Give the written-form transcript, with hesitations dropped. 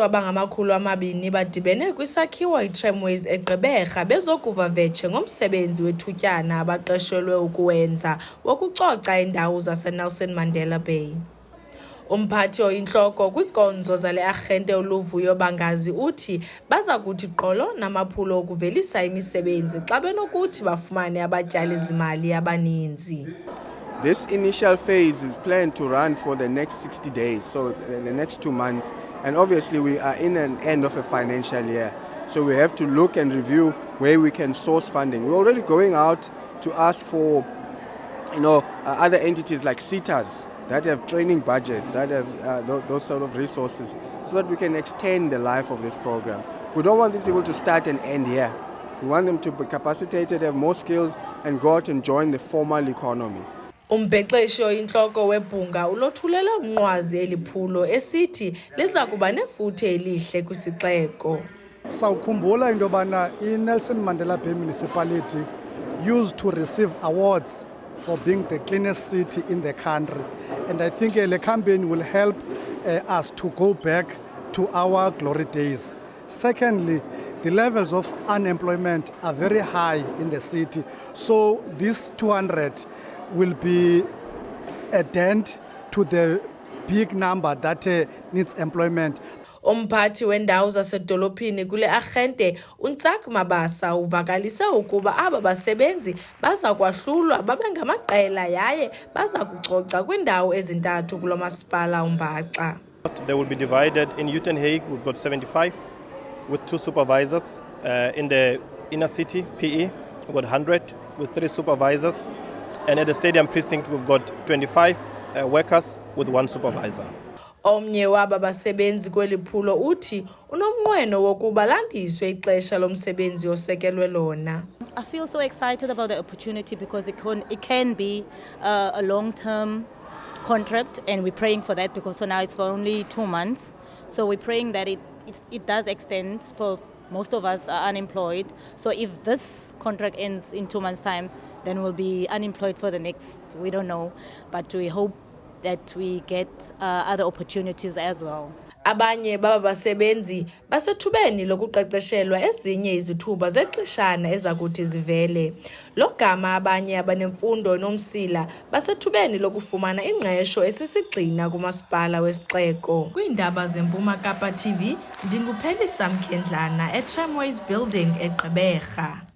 Abantu abangama-200 badibene kwisakhiwo iTramways eGqeberha bezokuva vetshe ngomsebenzi wethutyana abaqeshelwe ukuwenza wokucoca iindawo zaseNelson Mandela Bay. Umphathi oyintloko kwiinkonzo zale arhente uLuvuyo Bangazi uthi baza kuthi gqolo namaphulo okuvelisa imisebenzi xa benokuthi bafumane abatyali-zimali abaninzi. This initial phase is planned to run for the next 60 days, so in the next 2 months. And obviously we are in an end of a financial year. So we have to look and review where we can source funding. We're already going out to ask for, other entities like SETAs that have training budgets, that have those sort of resources, so that we can extend the life of this program. We don't want these people to start and end here. We want them to be capacitated, have more skills, and go out and join the formal economy. Umbhexeshi oyintloko webhunga ulothulela umnqwazi eliphulo esithi liza kuba nefuthe elihle kwisixeko. Sawukhumbula into yobana iNelson Mandela Bay Municipality used to receive awards for being the cleanest city in the country. And I think the campaign will help us to go back to our glory days. Secondly, the levels of unemployment are very high in the city. So this 200 will be a dent to the big number that needs employment. Umphathi wendawo zasedolophini kule arhente uNtsak Mabasa uvakalise ukuba aba basebenzi baza kwahlulwa babe ngamaqela yaye baza kucoca kwindawo ezintathu kulo masipala uMbaxa. They will be divided in Uitenhage. We've got 75 with 2 supervisors. In the inner city, PE, we've got 100 with 3 supervisors. And at the stadium precinct, we've got 25 workers with 1 supervisor. Omnye waba basebenzi kweli phulo uthi unomnqweno wokuba landiswe ixesha lomsebenzi osekelwe lona. I feel so excited about the opportunity because it can be a long-term contract, and we're praying for that because now it's for only 2 months. So we're praying that it does extend. For most of us are unemployed. So if this contract ends in 2 months' time, then we'll be unemployed for the next, we don't know, but we hope that we get other opportunities as well. Abanye baba basebenzi basethubeni lokuqeqeshelwa ezinye izithuba zexeshana ezakuthi zivele. Lo gama abanye abanemfundo nomsila basethubeni lokufumana ingqesho esisigxina kumasipala wesixeko. Kwiindaba zeMpuma Kapa TV, ndinguPhelisa Mkhendlana eTramways Building eGqeberha.